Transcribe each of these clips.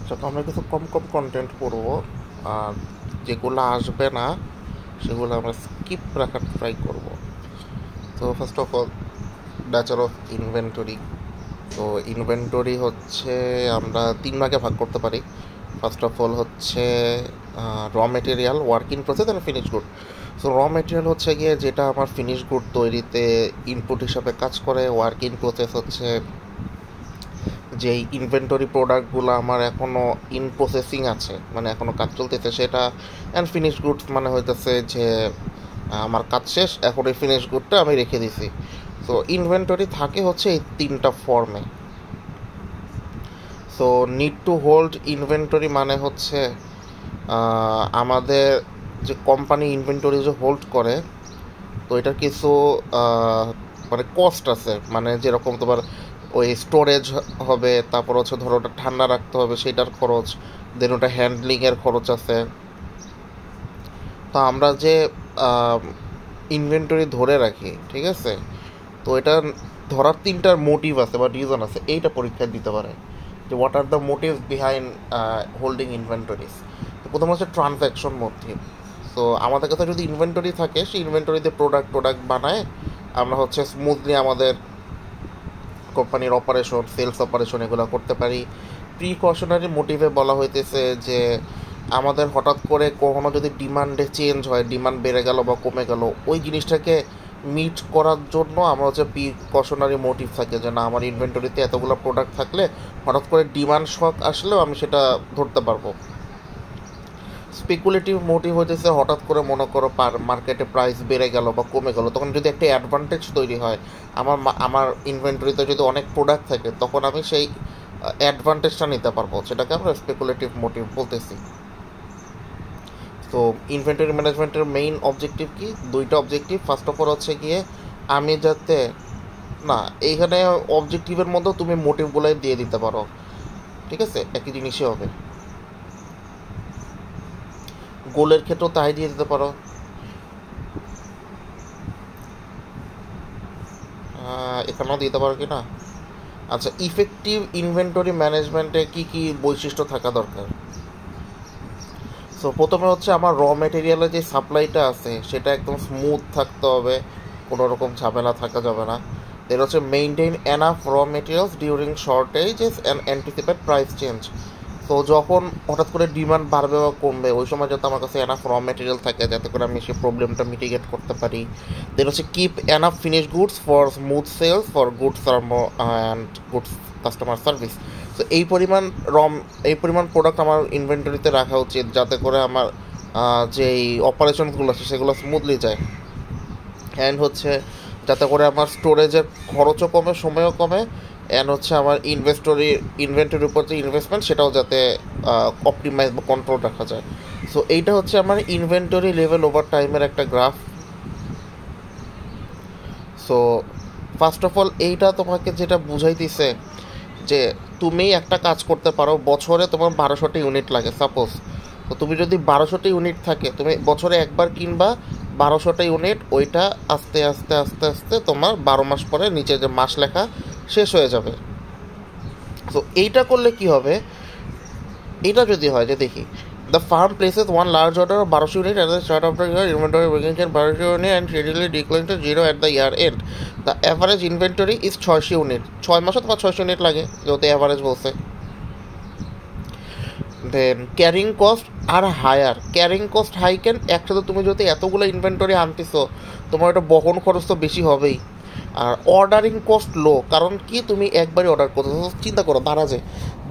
যখন আমরা কিছু কম কম কন্টেন্ট পড়বো, আর যেগুলো আসবে না সেগুলো আমরা স্কিপ রাখার ট্রাই করব। তো first of all, nature of inventory. তো ইনভেন্টরি হচ্ছে আমরা তিন ভাগে ভাগ করতে পারি। ফার্স্ট অফ অল হচ্ছে র material, work in process and finish good. So র মেটেরিয়াল হচ্ছে গিয়ে যেটা আমার ফিনিশ গুড তৈরিতে ইনপুট হিসাবে কাজ করে। ওয়ার্ক ইন প্রসেস হচ্ছে যেই ইনভেন্টরি প্রোডাক্টগুলো আমার এখনও ইন প্রসেসিং আছে, মানে এখনও কাজ চলতেছে সেটা। অ্যান্ড ফিনিশ গুডস মানে হইতেছে যে আমার কাজ শেষ, এখন এই ফিনিশ গুডটা আমি রেখে দিছি। সো ইনভেন্টরি থাকে হচ্ছে এই তিনটা ফর্মে। So need to hold inventory মানে হচ্ছে আমাদের যে কোম্পানি ইনভেন্টরি যে হোল্ড করে, তো এটার কিছু মানে কস্ট আছে। মানে যেরকম তোমার ওই স্টোরেজ হবে, তারপর হচ্ছে ধরো ওটা ঠান্ডা রাখতে হবে সেটার খরচ, দেন ওটা হ্যান্ডলিংয়ের খরচ আছে। তো আমরা যে ইনভেন্টরি ধরে রাখি, ঠিক আছে, তো এটা ধরার তিনটার মোটিভ আছে বা রিজন আছে, এইটা পরীক্ষা দিতে পারে যে what are the motive behind holding inventories. তো প্রথম হচ্ছে ট্রানজ্যাকশন মোটিভ। তো আমাদের কাছে যদি ইনভেন্টরি থাকে, সেই ইনভেন্টরিতে প্রোডাক্ট বানায় আমরা হচ্ছে স্মুথলি আমাদের কোম্পানির অপারেশন, সেলস অপারেশন এগুলো করতে পারি। প্রিকশনারি মোটিভে বলা হইতেছে যে আমাদের হঠাৎ করে কখনো যদি ডিমান্ডে চেঞ্জ হয়, ডিমান্ড বেড়ে গেল বা কমে গেল, ওই জিনিসটাকে মিট করার জন্য আমার হচ্ছে প্রিকশনারি মোটিভ থাকে যে না, আমার ইনভেন্টরিতে এতগুলো প্রোডাক্ট থাকলে হঠাৎ করে ডিমান্ড শক আসলেও আমি সেটা ধরতে পারবো। স্পেকুলেটিভ মোটিভ হইতেছে হঠাৎ করে মনে করো মার্কেটে প্রাইস বেড়ে গেল বা কমে গেল, তখন যদি একটা অ্যাডভান্টেজ তৈরি হয়, আমার ইনভেন্টরিতে যদি অনেক প্রোডাক্ট থাকে, তখন আমি সেই অ্যাডভান্টেজটা নিতে পারবো, সেটাকে আমরা স্পেকুলেটিভ মোটিভ বলতেছি। তো ইনভেন্টরি ম্যানেজমেন্টের মেইন অবজেক্টিভ কি? দুইটা অবজেক্টিভ। ফার্স্ট অফ অল হচ্ছে গিয়ে আমি যাতে না, এইখানে অবজেক্টিভের মধ্যেও তুমি মোটিভগুলোই দিয়ে দিতে পারো, ঠিক আছে, একই জিনিসই হবে। গোলের ক্ষেত্রেও তাই দিয়ে দিতে পারো। এখানেও দিতে পারো কি না? আচ্ছা, ইফেক্টিভ ইনভেন্টরি ম্যানেজমেন্টে কি কি বৈশিষ্ট্য থাকা দরকার? সো প্রথমে হচ্ছে আমার র মেটেরিয়ালের যে সাপ্লাইটা আছে সেটা একদম স্মুথ থাকতে হবে, কোনো রকম ঝামেলা থাকা যাবে না। দেন হচ্ছে maintain enough raw materials during shortages and anticipate price change. তো যখন হঠাৎ করে ডিমান্ড বাড়বে বা কমবে, ওই সময় যাতে আমার কাছে এনাফ র মেটেরিয়াল থাকে যাতে করে আমি সেই প্রবলেমটা মিটিগেট করতে পারি। দেন হচ্ছে keep enough finish goods for smooth sales for goods and goods customer service. তো এই পরিমাণ প্রোডাক্ট আমার ইনভেন্টরিতে রাখা উচিত যাতে করে আমার যেই অপারেশনসগুলো আছে সেগুলো স্মুথলি যায়। অ্যান্ড হচ্ছে যাতে করে আমার স্টোরেজের খরচও কমে, সময়ও কমে। অ্যান্ড হচ্ছে আমার ইনভেন্টরির উপর যে ইনভেস্টমেন্ট সেটাও যাতে অপটিমাইজ বা কন্ট্রোল রাখা যায়। সো এইটা হচ্ছে আমার ইনভেন্টরি লেভেল ওভার টাইমের একটা graph. So first of all এইটা তোমাকে যেটা বুঝাইতেছে যে তুমি একটা কাজ করতে পারো, বছরে তোমার 1200টা ইউনিট লাগে সাপোজ। তো তুমি যদি 1200টা ইউনিট থাকে, তুমি বছরে একবার কিনবা 1200টা ইউনিট, ওইটা আস্তে আস্তে আস্তে আস্তে তোমার 12 মাস পরে নিচে যে মাস লেখা শেষ হয়ে যাবে। তো এইটা করলে কি হবে? এটা যদি হয় যে দেখি, the farm places one large order of 1200 unit at the start of the year, inventory begins at 1200 unit and steadily declines to 0 at the year end. The average inventory is 600 unit. 6 মাসে তোমার 600 unit লাগে, যেহেতু average বলছে। দেন carrying cost আর higher. Carrying cost high কেন? একসাথে তুমি যদি এতগুলো ইনভেন্টরি আনতেছো, তোমার এটা বহন খরচ তো বেশি হবেই। আর অর্ডারিং কস্ট লো, কারণ কি তুমি একবারই অর্ডার করতেছো। চিন্তা করো,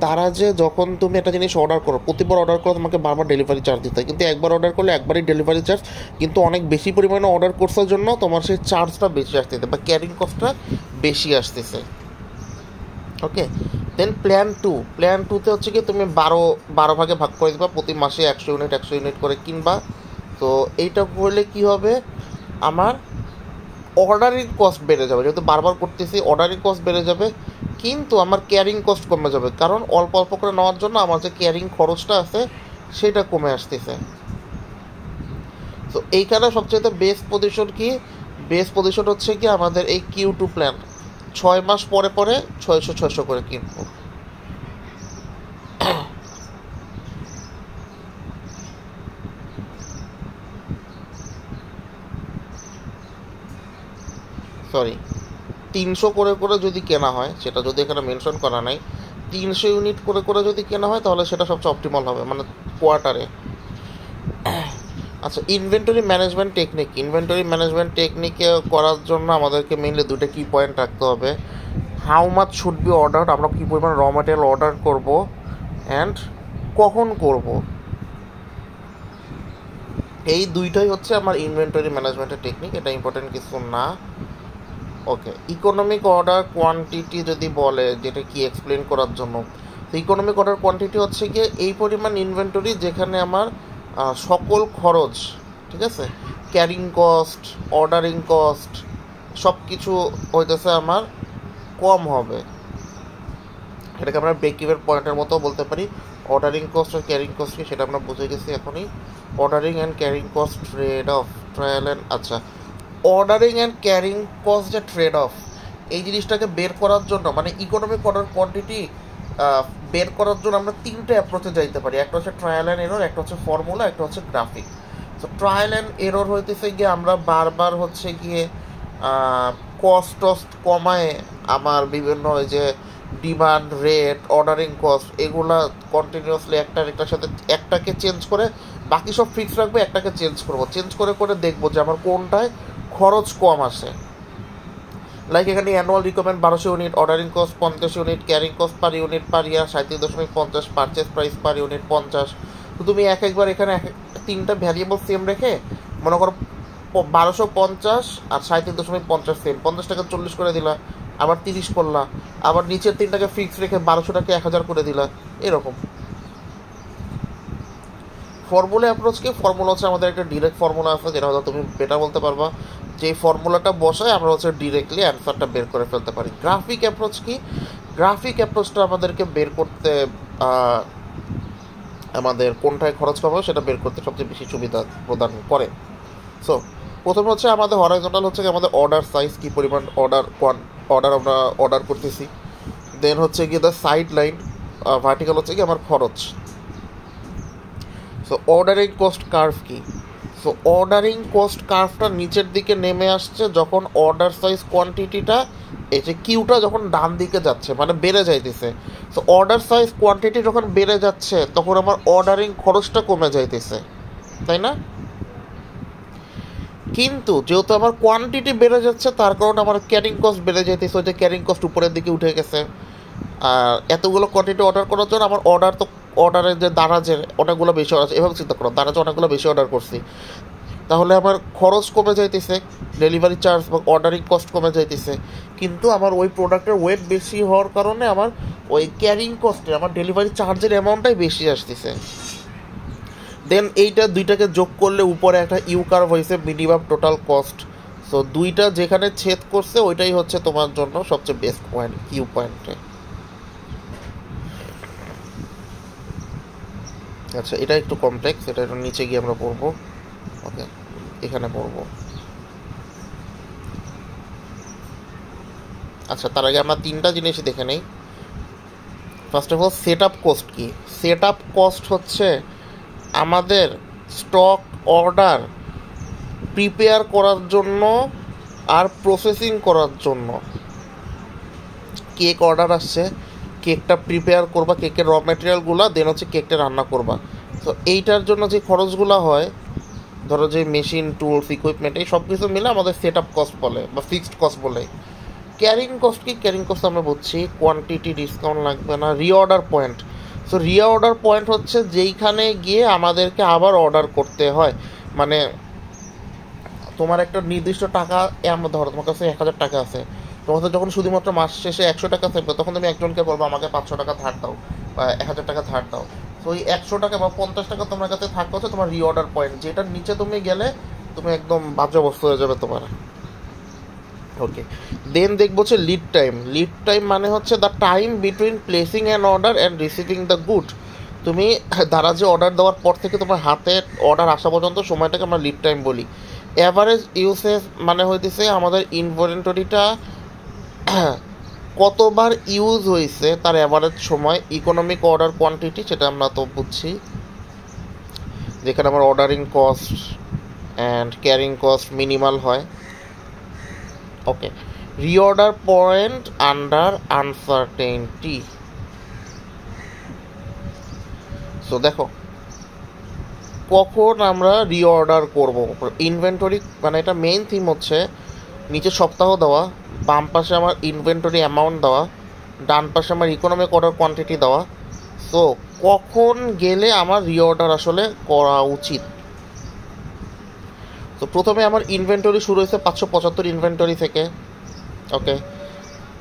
দারাজে যখন তুমি একটা জিনিস অর্ডার করো, প্রতিবার অর্ডার করো তোমাকে বারবার ডেলিভারি চার্জ দিতে হয়, কিন্তু একবার অর্ডার করলে একবারই ডেলিভারি চার্জ, কিন্তু অনেক বেশি পরিমাণে অর্ডার করছোর জন্য তোমার সেই চার্জটা বেশি আসতেছে বা ক্যারিং কস্টটা বেশি আসতেছে। ওকে। দেন প্ল্যান টুতে হচ্ছে কি তুমি বারো ভাগে ভাগ করে দিবা, প্রতি মাসে 100 ইউনিট করে কিনবা। তো এইটা করলে কি হবে, আমার অর্ডারিং কস্ট বেড়ে যাবে, যেহেতু বারবার করতেছি অর্ডারিং কস্ট বেড়ে যাবে, কিন্তু আমার ক্যারিং কস্ট কমে যাবে, কারণ অল্প অল্প করে নেওয়ার জন্য আমার যে ক্যারিং খরচটা আছে সেটা কমে আসতেছে। তো এইখানে সবচেয়ে বেস্ট পজিশন হচ্ছে কি আমাদের এই Q2 প্ল্যান। 6 মাস পরে পরে 600 করে কিনবো। সরি 300 করে করে যদি কেনা হয়, সেটা যদি এখানে মেনশন করা নাই, 300 ইউনিট করে করে যদি কেনা হয় তাহলে সেটা সবচেয়ে অপটিমাল হবে, মানে কোয়ার্টারে। আচ্ছা, ইনভেন্টরি ম্যানেজমেন্ট টেকনিকে করার জন্য আমাদেরকে মেইনলি দুটো কি পয়েন্ট রাখতে হবে। How much should be order, আমরা কী পরিমাণ র ম্যাটেরিয়াল অর্ডার করব, অ্যান্ড কখন করব। এই দুইটাই হচ্ছে আমার ইনভেন্টরি ম্যানেজমেন্টের টেকনিক, এটা ইম্পর্টেন্ট কিছু না। ওকে, ইকোনমিক অর্ডার কোয়ান্টিটি যদি বলে, যেটা কি এক্সপ্লেন করার জন্য, তো ইকোনমিক অর্ডার কোয়ান্টিটি হচ্ছে গিয়ে এই পরিমাণ ইনভেন্টরি যেখানে আমার সকল খরচ, ঠিক আছে, ক্যারিং কস্ট, অর্ডারিং কস্ট, সব কিছু হইতেছে আমার কম হবে। এটাকে আমরা ব্রেক ইভেন পয়েন্টের মতো বলতে পারি। অর্ডারিং কস্ট আর ক্যারিং কস্টকে সেটা আমরা বুঝে গেছি এখনই। Ordering and carrying cost trade of, trial and, আচ্ছা, অর্ডারিং অ্যান্ড ক্যারিং কস্ট যে ট্রেড অফ, এই জিনিসটাকে বের করার জন্য, মানে ইকোনমিক অর্ডার কোয়ান্টিটি বের করার জন্য আমরা তিনটে অ্যাপ্রোচে যাইতে পারি। একটা হচ্ছে ট্রায়াল অ্যান্ড এরর, একটা হচ্ছে ফর্মুলা, একটা হচ্ছে গ্রাফিক। তো ট্রায়াল অ্যান্ড এরর হইতেছে গিয়ে আমরা বারবার হচ্ছে গিয়ে কস্ট টস্ট কমায় আমার বিভিন্ন ওই যে ডিমান্ড রেট, অর্ডারিং কস্ট, এগুলা কন্টিনিউয়াসলি একটার সাথে একটাকে চেঞ্জ করে, বাকি সব ফিক্স রাখবো, একটাকে চেঞ্জ করবো, চেঞ্জ করে করে দেখবো যে আমার কোনটায় খরচ কম আসে। লাইক এখানে annual recommend 1200 unit, ordering cost 50 unit, carrying cost per unit per year 37.50, purchase price per unit 50। তো তুমি একবার এখানে তিনটা ভ্যারিয়েবল সেম রেখে মনে করো 1250 আর 37.50 সেম, 50 টাকা 40 করে দিলা, আবার 30 করলা, আবার নিচের তিনটাকে ফিক্স রেখে 1200 টাকা 1000 করে দিলা, এরকম। ফর্মুলা অ্যাপ্রোচ কি? ফর্মুলা হচ্ছে আমাদের একটা ডিরেক্ট ফর্মুলা আছে, যেটা হয়তো তুমি বেটার বলতে পারবা, যে ফর্মুলাটা বসায় আমরা হচ্ছে ডিরেক্টলি অ্যান্সারটা বের করে ফেলতে পারি। গ্রাফিক অ্যাপ্রোচ কি? গ্রাফিক অ্যাপ্রোচটা আমাদেরকে বের করতে, আমাদের কোনটায় খরচ কম হবে সেটা বের করতে সবচেয়ে বেশি সুবিধা প্রদান করে। সো প্রথমে হচ্ছে আমাদের হরাইজন্টাল হচ্ছে কি আমাদের অর্ডার সাইজ, কী পরিমাণ অর্ডার আমরা অর্ডার করতেছি। দেন হচ্ছে কি দ্য সাইড লাইন, ভার্টিক্যাল হচ্ছে কি আমার খরচ। সো অর্ডারিং কস্ট কার্ভ কি? সো অর্ডারিং কস্ট কার্ভটা নিচের দিকে নেমে আসছে যখন অর্ডার সাইজ কোয়ান্টিটিটা, এই যে কিউটা যখন ডান দিকে যাচ্ছে, মানে বেড়ে যাইতেছে। সো অর্ডার সাইজ কোয়ান্টিটি যখন বেড়ে যাচ্ছে তখন আমার অর্ডারিং খরচটা কমে যাইতেছে, তাই না? কিন্তু যেহেতু আমার কোয়ান্টিটি বেড়ে যাচ্ছে তার কারণে আমার ক্যারিং কস্ট বেড়ে যাইতেছে, ওই যে ক্যারিং কস্ট উপরের দিকে উঠে গেছে। আর এতগুলো কোয়ান্টিটি অর্ডার করার জন্য আমার অর্ডারের যে দারাজের অনেকগুলো বেশি অর্ডার, এভাবে চিন্তা করো, দারাজে অনেকগুলো বেশি অর্ডার করছি, তাহলে আমার খরচ কমে যাইতেছে, ডেলিভারি চার্জ বা অর্ডারিং কস্ট কমে যাইতেছে। কিন্তু আমার ওই প্রোডাক্টের ওয়েট বেশি হওয়ার কারণে আমার ওই ক্যারিং কস্টে আমার ডেলিভারি চার্জের অ্যামাউন্টটাই বেশি আসতেছে। দেন এইটা দুইটাকে যোগ করলে উপরে একটা ইউ কার্ভ হয়েছে, মিনিমাম টোটাল কস্ট। সো দুইটা যেখানে ছেদ করছে ওইটাই হচ্ছে তোমার জন্য সবচেয়ে বেস্ট পয়েন্ট, কিউ পয়েন্টে। আচ্ছা, এটা একটু কমপ্লেক্স, এটা একটু নিচে গিয়ে আমরা পড়বো। ওকে, এখানে পড়বো। আচ্ছা, তার আগে আমরা তিনটা জিনিস দেখে নেই। First of all, set up cost কি? সেট আপ কস্ট হচ্ছে আমাদের স্টক অর্ডার প্রিপেয়ার করার জন্য আর প্রসেসিং করার জন্য। কেক অর্ডার আসছে, কেকটা প্রিপেয়ার করবা, কেকের র ম্যাটেরিয়ালগুলো, দেন হচ্ছে কেকটা রান্না করবা। তো এইটার জন্য যে খরচগুলো হয়, ধরো যে মেশিন, টুলস, ইকুইপমেন্ট, এই সব কিছু মিলে আমাদের সেট আপ কস্ট বলে বা ফিক্সড কস্ট বলে। ক্যারিং কস্ট কি? ক্যারিং কস্ট আমরা বুঝছি, কোয়ান্টিটি, ডিসকাউন্ট লাগবে না, reorder point. So reorder point হচ্ছে যেইখানে গিয়ে আমাদেরকে আবার অর্ডার করতে হয়, মানে তোমার একটা নির্দিষ্ট টাকা, ধরো তোমার কাছে 1000 টাকা আছে, তোমার কাছে যখন শুধুমাত্র মাস শেষে 100 টাকা থাকবে, তখন তুমি একজনকে বলবো আমাকে 500 টাকা ধার দাও বা 1000 টাকা ধার দাও। তো ওই 100 টাকা বা 50 টাকা তোমার কাছে থাকতে হচ্ছে তোমার রিঅর্ডার পয়েন্ট, যেটার নিচে তুমি গেলে তুমি একদম বাজে অবস্থা হয়ে যাবে তোমার। ওকে, দেন দেখবো হচ্ছে লিড টাইম। লিড টাইম মানে হচ্ছে the time between placing an order and receiving the good. তুমি দারাজে অর্ডার দেওয়ার পর থেকে তোমার হাতে অর্ডার আসা পর্যন্ত সময়টাকে আমরা লিড টাইম বলি। অ্যাভারেজ ইউসেজ মানে হইতেছে আমাদের ইনভেন্টরিটা কতবার ইউজ হয়েছে তার অ্যাভারেজ সময়। ইকোনমিক অর্ডার কোয়ান্টিটি, সেটা আমরা তো বুঝছি, যেখানে আমার ordering cost and carrying cost minimal হয়। Okay, reorder point under uncertainty. So দেখো কখন আমরা রিঅর্ডার করব। ইনভেন্টরি মানে এটা মেইন থিম হচ্ছে নিচে সপ্তাহ দেওয়া, বাম পাশে আমার ইনভেন্টরি অ্যামাউন্ট দেওয়া, ডান পাশে আমার ইকোনমিক অর্ডার কোয়ান্টিটি দেওয়া। সো কখন গেলে আমার রিঅর্ডার আসলে করা উচিত। তো প্রথমে আমার ইনভেন্টরি শুরু হয়েছে 575 ইনভেন্টরি থেকে। ওকে,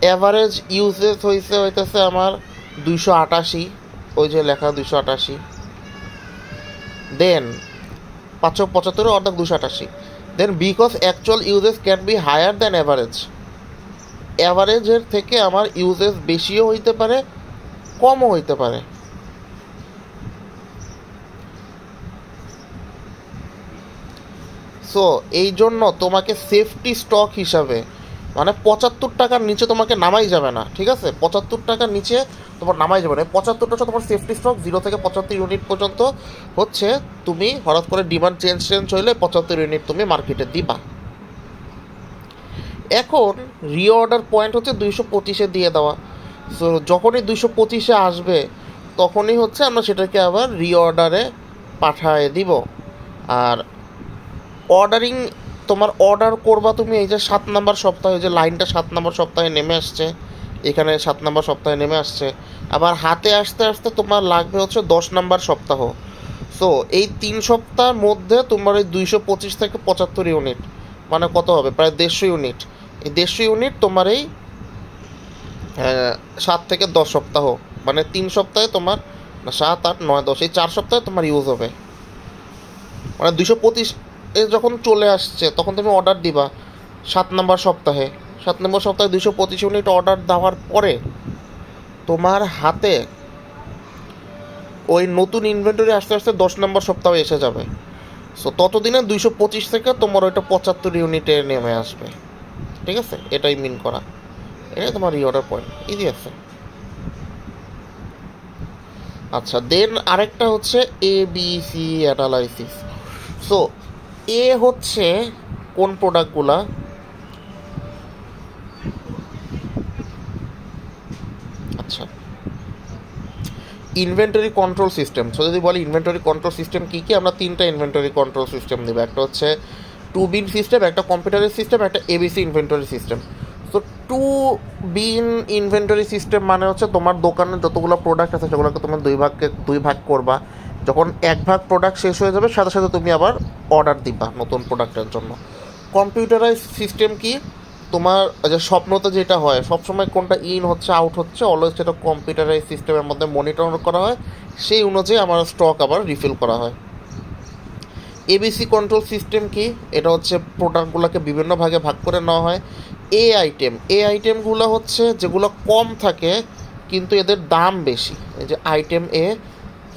অ্যাভারেজ ইউজেস হইতেছে আমার 288, ওই যে লেখা 288। দেন 575 অর্থাৎ 288। Then because actual usages can be higher than average, অ্যাভারেজের থেকে আমার ইউজেস বেশিও হইতে পারে কমও হইতে পারে। সো এই জন্য তোমাকে সেফটি স্টক হিসাবে মানে 75 টাকার নিচে তোমাকে নামাই যাবে না, ঠিক আছে? 75 টাকার নিচে তোমার নামাই যাবে না। 75 টাকা তোমার সেফটি স্টক, 0 থেকে 75 ইউনিট পর্যন্ত হচ্ছে তুমি হঠাৎ করে ডিমান্ড চেঞ্জ হইলে 75 ইউনিট তুমি মার্কেটে দিবা। এখন রিঅর্ডার পয়েন্ট হচ্ছে 225-এ দিয়ে দেওয়া। সো যখনই 225-এ আসবে তখনই হচ্ছে আমরা সেটাকে আবার রিঅর্ডারে পাঠায় দিব। আর অর্ডারিং তোমার অর্ডার করবা তুমি এই যে 7 নম্বর সপ্তাহে, যে লাইনটা 7 নম্বর সপ্তাহে নেমে আসছে, এখানে 7 নম্বর সপ্তাহে নেমে আসছে। আবার হাতে আসতে আসতে তোমার লাগবে হচ্ছে 10 নম্বর সপ্তাহ। সো এই 3 সপ্তাহের মধ্যে তোমার এই 225 থেকে 75 ইউনিট মানে কত হবে? প্রায় 150 ইউনিট। এই 150 ইউনিট তোমার এই 7 থেকে 10 সপ্তাহ মানে 3 সপ্তাহে তোমার 7, 8, 9, 10 এই 4 সপ্তাহে তোমার ইউজ হবে। মানে 225 যখন চলে আসছে তখন তুমি অর্ডার দিবা 7 নম্বর সপ্তাহে। 7 নম্বর সপ্তাহে 225 ইউনিট অর্ডার দেওয়ার পরে তোমার হাতে ওই নতুন ইনভেন্টরি আস্তে আস্তে 10 নম্বর সপ্তাহে এসে যাবে। সো ততদিনে 225 থেকে তোমার ওইটা 75 ইউনিটে নেমে আসবে, ঠিক আছে? এটাই মিন করা, এটা তোমার রিঅর্ডার পয়েন্ট। ইজি আছে। আচ্ছা, দেন আরেকটা হচ্ছে ABC অ্যানালাইসিস। সো এ হচ্ছে কোন প্রোডাক্টগুলা, আচ্ছা ইনভেন্টরি কন্ট্রোল সিস্টেম। সো যদি বলি ইনভেন্টরি কন্ট্রোল সিস্টেম কী কী, আমরা 3টা ইনভেন্টরি কন্ট্রোল সিস্টেম দেবো। একটা হচ্ছে 2 বিন সিস্টেম, একটা কম্পিউটারের সিস্টেম, একটা ABC ইনভেন্টরি সিস্টেম। সো 2 বিন ইনভেন্টরি সিস্টেম মানে হচ্ছে তোমার দোকানে যতগুলো প্রোডাক্ট আছে সেগুলোকে তোমার দুই ভাগ করবা। যখন 1 ভাগ প্রোডাক্ট শেষ হয়ে যাবে সাথে সাথে তুমি আবার অর্ডার দিবা নতুন প্রোডাক্টের জন্য। কম্পিউটারাইজ সিস্টেম কি, তোমার যে স্বপ্নতে যেটা হয় সবসময় কোনটা ইন হচ্ছে আউট হচ্ছে অলওয়েজ সেটা কম্পিউটারাইজ সিস্টেমের মধ্যে মনিটর করা হয়, সেই অনুযায়ী আমার স্টক আবার রিফিল করা হয়। ABC কন্ট্রোল সিস্টেম কি, এটা হচ্ছে প্রোডাক্টগুলোকে বিভিন্ন ভাগে ভাগ করে নেওয়া হয়। এ আইটেমগুলো হচ্ছে যেগুলো কম থাকে কিন্তু এদের দাম বেশি। এই যে আইটেম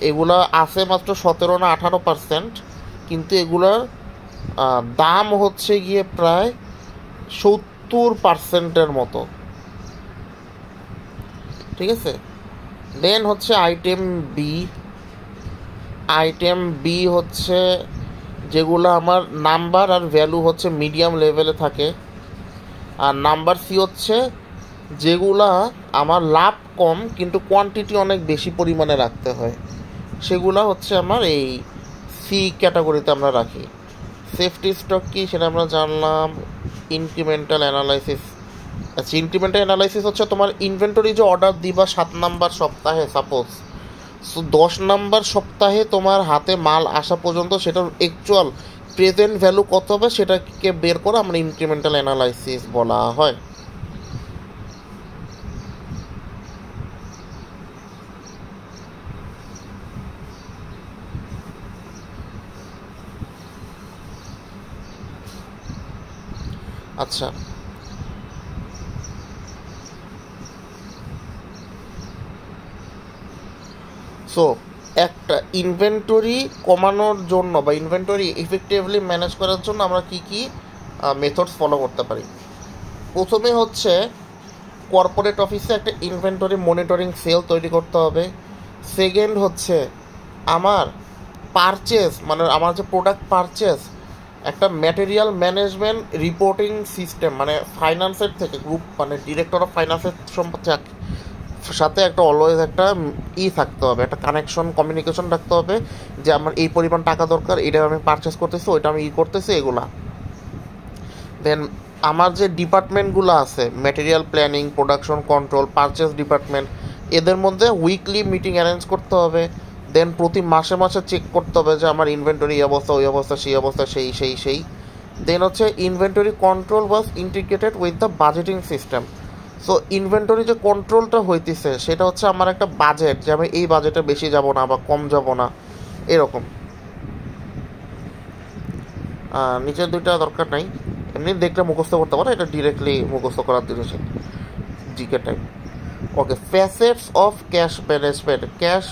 এগুলো আছে মাত্র 17 না 18%, কিন্তু এগুলোর দাম হচ্ছে গিয়ে প্রায় 70%-এর মতো, ঠিক আছে? দেন হচ্ছে আইটেম বি হচ্ছে যেগুলো আমার নাম্বার আর ভ্যালু হচ্ছে মিডিয়াম লেভেলে থাকে। আর নাম্বার সি হচ্ছে যেগুলা আমার লাভ কম কিন্তু কোয়ান্টিটি অনেক বেশি পরিমাণে রাখতে হয়, সেগুলা হচ্ছে আমার এই সি ক্যাটাগরিতে আমরা রাখি। সেফটি স্টক কি সেটা আমরা জানলাম। ইনক্রিমেন্টাল অ্যানালাইসিস, আচ্ছা ইনক্রিমেন্টাল অ্যানালাইসিস হচ্ছে তোমার ইনভেন্টরি যে অর্ডার দিবা 7 নম্বর সপ্তাহে সাপোজ, সো 10 নম্বর সপ্তাহে তোমার হাতে মাল আসা পর্যন্ত সেটার অ্যাকচুয়াল প্রেজেন্ট ভ্যালু কত হবে সেটাকে বের করে আমরা ইনক্রিমেন্টাল অ্যানালাইসিস বলা হয়। আচ্ছা, সো একটা ইনভেন্টরি কমানোর জন্য বা ইনভেন্টরি ইফেক্টিভলি ম্যানেজ করার জন্য আমরা কি কি মেথডস ফলো করতে পারি। প্রথমে হচ্ছে কর্পোরেট অফিসে একটা ইনভেন্টরি মনিটরিং সেল তৈরি করতে হবে। সেকেন্ড হচ্ছে আমার পারচেস মানে আমার যে প্রোডাক্ট পারচেস একটা ম্যাটেরিয়াল ম্যানেজমেন্ট রিপোর্টিং সিস্টেম, মানে ফাইন্যান্সের থেকে গ্রুপ, মানে ডিরেক্টর অফ ফাইন্যান্সের সাথে একটা অলওয়েজ একটা থাকতে হবে, একটা কানেকশন, কমিউনিকেশন রাখতে হবে যে আমার এই পরিমাণ টাকা দরকার, এটা আমি পারচেস করতেছি, ওইটা আমি করতেছি, এগুলা। দেন আমার যে ডিপার্টমেন্টগুলো আছে, material planning, production control, purchase department, এদের মধ্যে উইকলি মিটিং অ্যারেঞ্জ করতে হবে। দেন প্রতি মাসে মাসে চেক করতে হবে যে আমার ইনভেন্টরি এই অবস্থা, ওই অবস্থা, সেই অবস্থা, সেই। দেন হচ্ছে inventory control was integrated with the budgeting system. So inventory যে কন্ট্রোলটা হইতেছে সেটা হচ্ছে আমার একটা বাজেট, যে আমি এই বাজেটে বেশি যাব না বা কম যাব না, এরকম। নিচের দুইটা দরকার নাই, এমনি দেখলে মুখস্থ করতে পারো, এটা ডিরেক্টলি মুখস্থ করার জিনিস, GK type. Okay, facets of cash management. Cash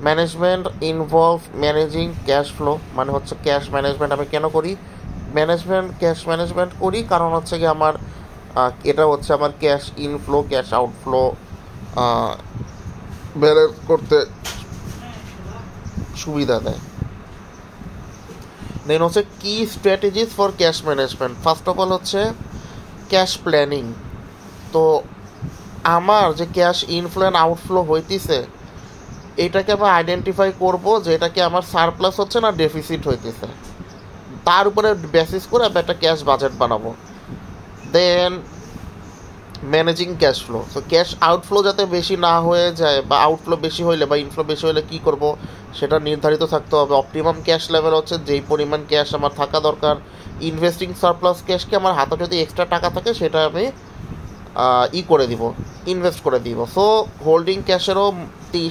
management involve managing cash flow, মানে হচ্ছে ক্যাশ ম্যানেজমেন্ট আমি কেন করি, ক্যাশ ম্যানেজমেন্ট করি কারণ হচ্ছে কি আমার এটা হচ্ছে আমার cash inflow, cash outflow balance করতে সুবিধা দেয়। দেন হচ্ছে কি strategies for cash management. First of all হচ্ছে ক্যাশ প্ল্যানিং। তো আমার যে ক্যাশ ইনফ্লো অ্যান্ড আউটফ্লো হইতেছে, এটাকে আমি আইডেন্টিফাই করব যে এটা কি আমার সারপ্লাস হচ্ছে না ডেফিসিট হইতেছে, তার উপরে বেসিস করে আমি একটা ক্যাশ বাজেট বানাবো। Then managing cash flow. So cash outflow যাতে বেশি না হয়ে যায়, বা আউটফ্লো বেশি হইলে বা ইনফ্লো বেশি হইলে কী করব সেটা নির্ধারিত থাকতে হবে। অপটিমাম ক্যাশ লেভেল হচ্ছে যেই পরিমাণ ক্যাশ আমার থাকা দরকার। ইনভেস্টিং সারপ্লাস ক্যাশকে আমার হাতে যদি এক্সট্রা টাকা থাকে সেটা আমি করে দিব, ইনভেস্ট করে দিব। সো হোল্ডিং ক্যাশেরও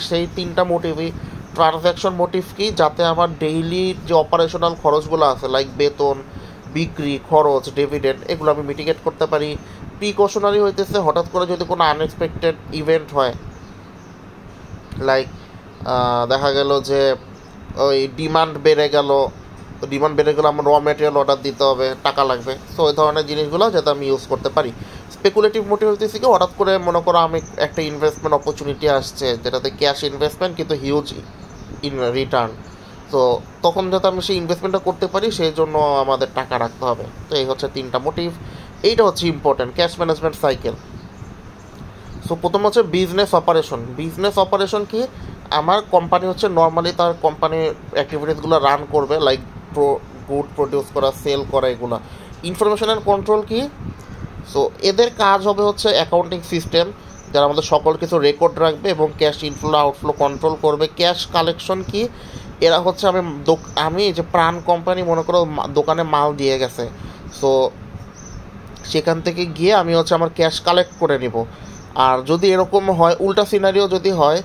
সেই তিনটা মোটিভই। ট্রানজ্যাকশন মোটিভ কি, যাতে আমার ডেইলি যে অপারেশনাল খরচগুলো আছে, লাইক বেতন, বিক্রি খরচ, ডিভিডেন্ড, এগুলো আমি মিটিগেট করতে পারি। প্রিকশনারি হইতেছে হঠাৎ করে যদি কোনো আনএক্সপেক্টেড ইভেন্ট হয়, লাইক দেখা গেল যে ওই ডিমান্ড বেড়ে গেল, আমার র ম্যাটেরিয়াল অর্ডার দিতে হবে, টাকা লাগবে। সো ওই ধরনের জিনিসগুলো যাতে আমি ইউজ করতে পারি। স্পেকুলেটিভ মোটিভ হইতেছে কি, হঠাৎ করে মনে করো আমি একটা ইনভেস্টমেন্ট অপরচুনিটি আসছে যেটাতে ক্যাশ ইনভেস্টমেন্ট কিন্তু হিউজ রিটার্ন, তো তখন যাতে আমি সেই ইনভেস্টমেন্টটা করতে পারি সেই জন্য আমাদের টাকা রাখতে হবে। তো এই হচ্ছে তিনটা মোটিভ, এইটা হচ্ছে important cash management cycle. So প্রথম হচ্ছে বিজনেস অপারেশন। বিজনেস অপারেশন কি, আমার কোম্পানি হচ্ছে নর্মালি তার কোম্পানির অ্যাক্টিভিটিসগুলো রান করবে, লাইক গুড প্রডিউস করা, সেল করা, এগুলো। ইনফরমেশন অ্যান্ড কন্ট্রোল কি, সো এদের কাজ হবে হচ্ছে অ্যাকাউন্টিং সিস্টেম, যারা আমাদের সকল কিছু রেকর্ড রাখবে এবং ক্যাশ ইনফ্লো আউটফ্লো কন্ট্রোল করবে। ক্যাশ কালেকশন কি, এরা হচ্ছে আমি যে প্রাণ কোম্পানি মনে করো দোকানে মাল দিয়ে গেছে, সো সেখান থেকে গিয়ে আমি হচ্ছে আমার ক্যাশ কালেক্ট করে নিব। আর যদি এরকম হয়, উল্টা সিনারিও যদি হয়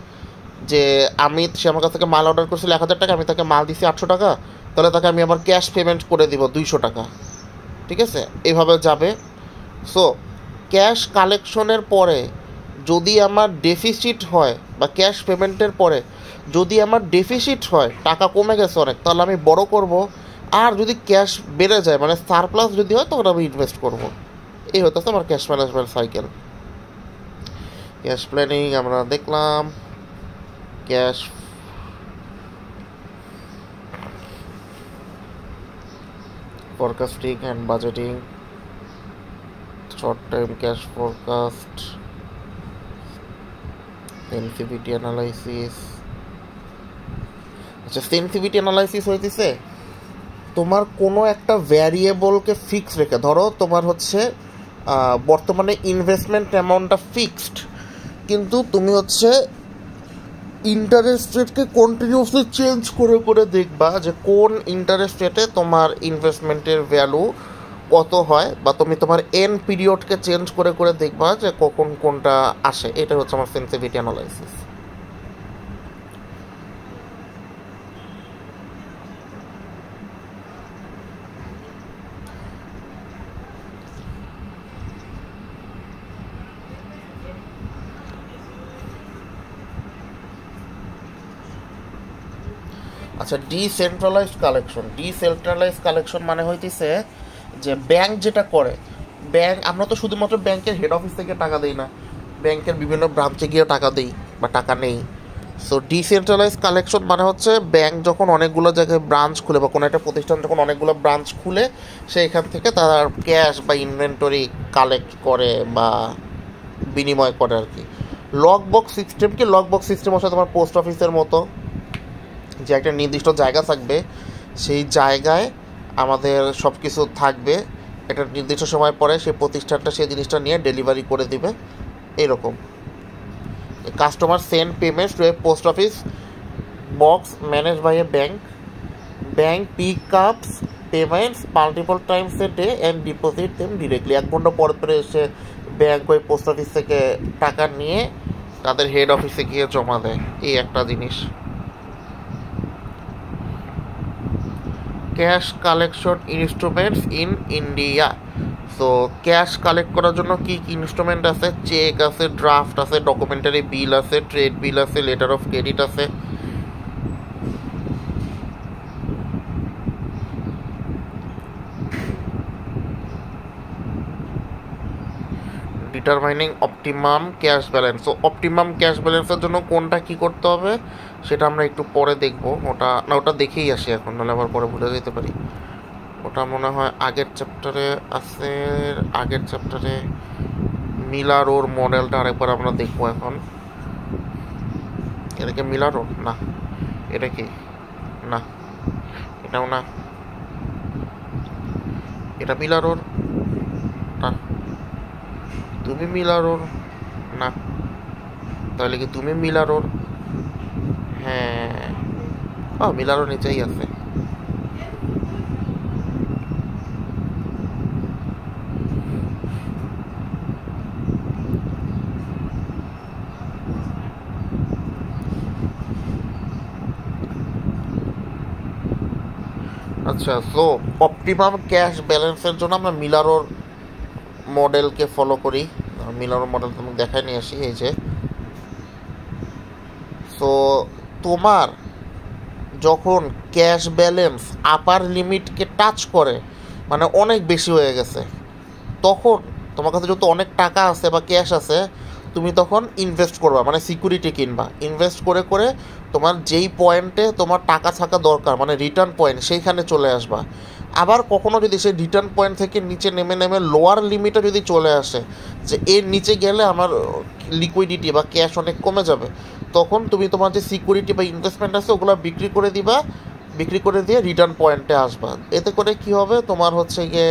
যে সে আমার কাছ থেকে মাল অর্ডার করছিল 1000 টাকা, আমি তাকে মাল দিছি 800 টাকা, তাহলে তাকে আমি আবার ক্যাশ পেমেন্ট করে দিব 200 টাকা, ঠিক আছে, এভাবে যাবে। সো ক্যাশ কালেকশনের পরে যদি আমার ডেফিসিট হয়, বা ক্যাশ পেমেন্টের পরে যদি আমার ডেফিসিট হয়, টাকা কমে গেছে অনেক, তাহলে আমি বড় করব। আর যদি ক্যাশ বেড়ে যায়, মানে সারপ্লাস যদি হয়, তখন আমি ইনভেস্ট করব। এই হতেছে আমার cash management cycle. Cash planning আমরা দেখলাম, cash forecasting and budgeting, short term cash forecast, sensitivity analysis। আচ্ছা, সেন্সিটিভিটি অ্যানালাইসিস হইতেছে তোমার কোনো একটা ভ্যারিয়েবলকে ফিক্স রেখে, ধরো তোমার হচ্ছে বর্তমানে ইনভেস্টমেন্ট অ্যামাউন্টটা ফিক্সড, কিন্তু তুমি হচ্ছে ইন্টারেস্ট রেটকে কন্টিনিউসলি চেঞ্জ করে করে দেখবা যে কোন ইন্টারেস্ট রেটে তোমার ইনভেস্টমেন্টের ভ্যালু কত হয়, বা তুমি তোমার এন পিরিয়ডকে চেঞ্জ করে করে দেখবা যে কখন কোনটা আসে। এটা হচ্ছে আমার সেন্সিটিভিটি অ্যানালাইসিস। আচ্ছা, ডিসেন্ট্রালাইজড কালেকশন মানে হইতেছে যে ব্যাংক যেটা করে, আমরা তো শুধুমাত্র ব্যাংকের হেড অফিস থেকে টাকা দেই না, ব্যাংকের বিভিন্ন ব্রাঞ্চে গিয়ে টাকা দেই বা টাকা নেই। সো ডিসেন্ট্রালাইজ কালেকশন মানে হচ্ছে ব্যাংক যখন অনেকগুলো জায়গায় ব্রাঞ্চ খুলে বা কোনো একটা প্রতিষ্ঠান যখন অনেকগুলো ব্রাঞ্চ খুলে সেইখান থেকে তার ক্যাশ বা ইনভেন্টরি কালেক্ট করে বা বিনিময় করে আর কি। লক বক্স সিস্টেম কি, লক বক্স সিস্টেম হচ্ছে তোমার পোস্ট অফিসের মতো, যে একটা নির্দিষ্ট জায়গা থাকবে, সেই জায়গায় আমাদের সব কিছু থাকবে, একটা নির্দিষ্ট সময় পরে সেই প্রতিষ্ঠানটা সেই জিনিসটা নিয়ে ডেলিভারি করে দিবে এরকম। Customer send payments to a post office box manage by a bank, bank pick ups payments multiple times a day and deposit them directly. 1 ঘন্টা পর পরে এসে ব্যাংক ওই পোস্ট অফিস থেকে টাকা নিয়ে তাদের হেড অফিসে গিয়ে জমা দেয়, এই একটা জিনিস। Cash collection instruments in India. So cash collect করার জন্য কী কী ইনস্ট্রুমেন্ট আছে? চেক আছে, ড্রাফট আছে, ডকুমেন্টারি বিল আছে, ট্রেড বিল আছে, লেটার অফ ক্রেডিট আছে। Determining optimum cash balance. So optimum cash ব্যালেন্সের জন্য কোনটা কী করতে হবে সেটা আমরা একটু পরে দেখব। ওটা না, ওটা দেখেই আসি এখন, নাহলে আবার পরে ভুলে যেতে পারি। ওটা মনে হয় আগের চ্যাপ্টারে আছে, আগের চ্যাপ্টারে মিলার ওর মডেলটা আরেকবার আমরা দেখবো এখন। এটা কি মিলার ওর? না। এটা কি? না, এটাও না। এটা মিলার ওর না। তুমি মিলার ওর না। তাহলে কি তুমি মিলার ওর? হ্যাঁ, ও মিলার ওর নিচেই আছে। আচ্ছা, সো অপটিমাম ক্যাশ ব্যালেন্সের জন্য আমরা মিলারোর মডেলকে ফলো করি। মিলারোর মডেল তোমাকে দেখায় নিয়ে আসি, এই যে। সো তোমার যখন ক্যাশ ব্যালেন্স আপার লিমিটকে টাচ করে, মানে অনেক বেশি হয়ে গেছে, তখন তোমার কাছে যত অনেক টাকা আছে বা ক্যাশ আছে, তুমি তখন ইনভেস্ট করবা, মানে সিকিউরিটি কিনবা। ইনভেস্ট করে করে তোমার যেই পয়েন্টে তোমার টাকা থাকা দরকার, মানে রিটার্ন পয়েন্ট, সেইখানে চলে আসবা। আবার কখনো যদি সেই রিটার্ন পয়েন্ট থেকে নিচে নেমে নেমে লোয়ার লিমিটে যদি চলে আসে, যে এর নিচে গেলে আমার লিকুইডিটি বা ক্যাশ অনেক কমে যাবে, তখন তুমি তোমার যে সিকিউরিটি বা ইনভেস্টমেন্ট আছে ওগুলো বিক্রি করে দিবা। বিক্রি করে দিয়ে রিটার্ন পয়েন্টে আসবা। এতে করে কি হবে, তোমার হচ্ছে গিয়ে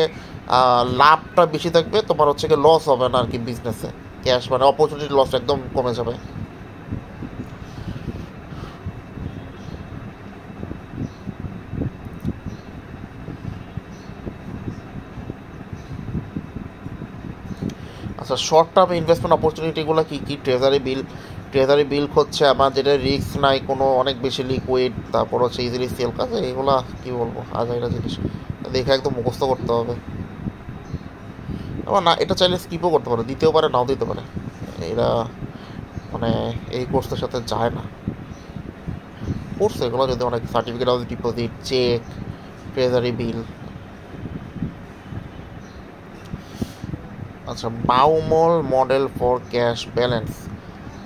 লাভটা বেশি থাকবে, তোমার হচ্ছে গিয়ে লস হবে না আর কি বিজনেসে। ক্যাশ মানে অপরচুনিটি লস একদম কমে যাবে। আচ্ছা, শর্ট টার্ম ইনভেস্টমেন্ট অপরচুনিটিগুলো কী কী? Treasury bill. ট্রেজারি বিল হচ্ছে আমার যেটা রিস্ক নাই কোনো, অনেক বেশি লিকুইড, তারপর হচ্ছে ইজিলি সেল কাজ, এগুলা কী বলবো, আজাইরা জিনিস, দেখে একদম মুখস্থ করতে হবে। আবার না, এটা চাইলে স্কিপও করতে পারে, দিতেও পারে নাও দিতে পারে। এরা মানে এই কোর্সের সাথে যায় না। কোর্স এগুলো যদি অনেক certificate of deposit, cheque, treasury bill. আচ্ছা, Baumol model for cash balance.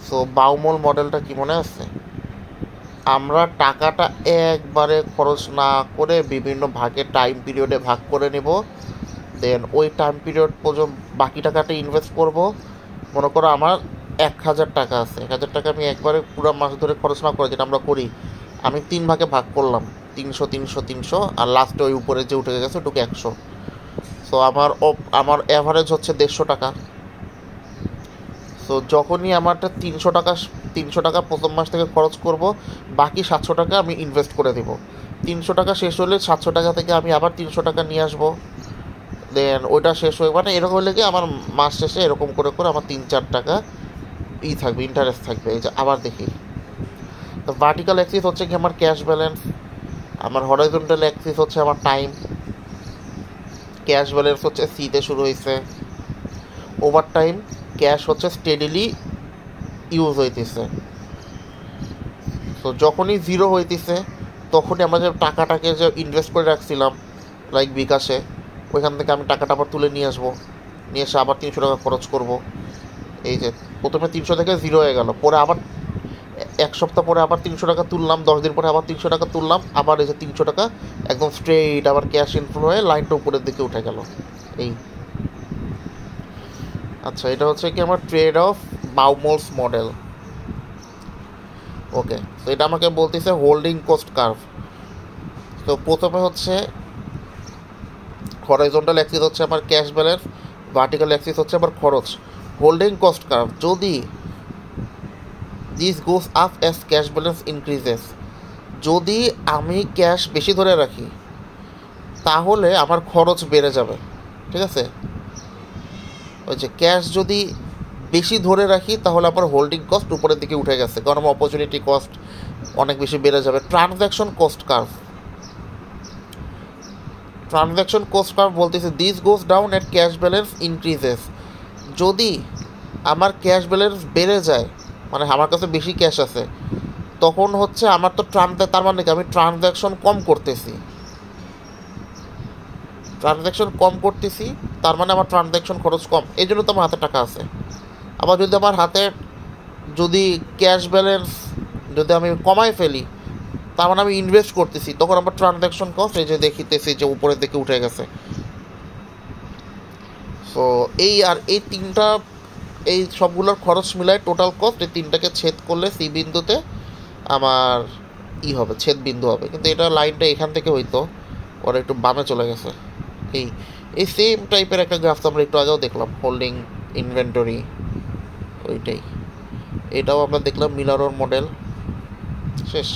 So Baumol মডেলটা কি মনে আছে? আমরা টাকাটা একবারে খরচ না করে বিভিন্ন ভাগে টাইম পিরিয়ডে ভাগ করে নেব। দেন ওই টাইম পিরিয়ড পর্যন্ত বাকি টাকাটা ইনভেস্ট করব। মনে করো আমার 1,000 টাকা আছে, 1,000 টাকা আমি একবারে পুরো মাস ধরে খরচ না করে, যেটা আমরা করি, আমি 3 ভাগে ভাগ করলাম, 300 300 300, আর লাস্টে ওই উপরে যে উঠে গেছে ওটুকু 100। সো আমার অ্যাভারেজ হচ্ছে 150 টাকা। সো যখনই আমারটা 300 টাকা প্রথম মাস থেকে খরচ করব, বাকি 700 টাকা আমি ইনভেস্ট করে দেবো। 300 টাকা শেষ হলে 700 টাকা থেকে আমি আবার 300 টাকা নিয়ে আসবো। দেন ওইটা শেষ হয়ে, মানে এরকম হলে কি আমার মাস শেষে এরকম করে করে আমার 3-4 টাকা থাকবে, ইন্টারেস্ট থাকবে। এই যে আবার দেখি, তো ভার্টিক্যাল অ্যাক্সিস হচ্ছে কি আমার ক্যাশ ব্যালেন্স, আমার হরাইজন্টাল অ্যাক্সিস হচ্ছে আমার টাইম। ক্যাশ ব্যালেন্স হচ্ছে সিতে শুরু হয়েছে, ওভার টাইম ক্যাশ হচ্ছে স্টেডিলি ইউজ হইতেছে। তো যখনই জিরো হইতেছে, তখনই আমরা যে টাকাটাকে যে ইনভেস্ট করে রাখছিলাম লাইক বিকাশে, ওইখান থেকে আমি টাকাটা আবার তুলে নিয়ে আসবো, নিয়ে এসে আবার 300 টাকা খরচ করব। এই যে প্রথমে 300 থেকে জিরো হয়ে গেল, পরে আবার এক সপ্তাহ পরে আবার 300 টাকা তুললাম, 10 দিন পরে আবার 300 টাকা তুললাম, আবার এই যে 300 টাকা একদম স্ট্রেইট আবার ক্যাশ ইনফ্লো হয়ে লাইনটা উপরের দিকে উঠে গেল। এই আচ্ছা, এটা হচ্ছে কি আমার ট্রেড অফ বাউমোলস মডেল। ওকে, তো এটা আমাকে বলতেছে হোল্ডিং কস্ট কার্ভ। তো প্রথমে হচ্ছে হরাইজন্টাল অ্যাক্সিস হচ্ছে আমার ক্যাশ ব্যালেন্স, ভার্টিক্যাল অ্যাক্সিস হচ্ছে আমার খরচ। হোল্ডিং কস্ট কার্ভ, যদি this goes up as cash balance increases, যদি আমি ক্যাশ বেশি ধরে রাখি তাহলে আমার খরচ বেড়ে যাবে। ঠিক আছে, ওই যে ক্যাশ যদি বেশি ধরে রাখি তাহলে আমার হোল্ডিং কস্ট উপরের দিকে উঠে গেছে, কারণ আমার অপরচুনিটি কস্ট অনেক বেশি বেড়ে যাবে। Transaction cost curve, transaction cost curve বলতেছে this goes down at cash balance increases, যদি আমার ক্যাশ ব্যালেন্স বেড়ে যায়, মানে আমার কাছে বেশি ক্যাশ আছে, তখন হচ্ছে আমার তো তার মানে কি আমি ট্রানজ্যাকশন কম করতেছি, তার মানে আমার ট্রানজ্যাকশন খরচ কম, এই জন্য তো আমার হাতে টাকা আছে। আবার যদি আমার হাতে যদি ক্যাশ ব্যালেন্স যদি আমি কমাই ফেলি, তার মানে আমি ইনভেস্ট করতেছি, তখন আমার ট্রানজ্যাকশন কস্ট এই যে দেখিতেছি যে উপরের দিকে উঠে গেছে। সো এই তিনটা, এই সবগুলোর খরচ মিলায় টোটাল কস্ট, এই তিনটাকে ছেদ করলে সি বিন্দুতে আমার হবে, ছেদ বিন্দু হবে। কিন্তু এটা লাইনটা এখান থেকে হইতো, ওরা একটু বামে চলে গেছে। এই এই সেম টাইপের একটা গ্রাফ তো আমরা একটু আগেও দেখলাম, হোল্ডিং ইনভেন্টরি, ওইটাই। এটাও আমরা দেখলাম মিলারোর মডেল। শেষ।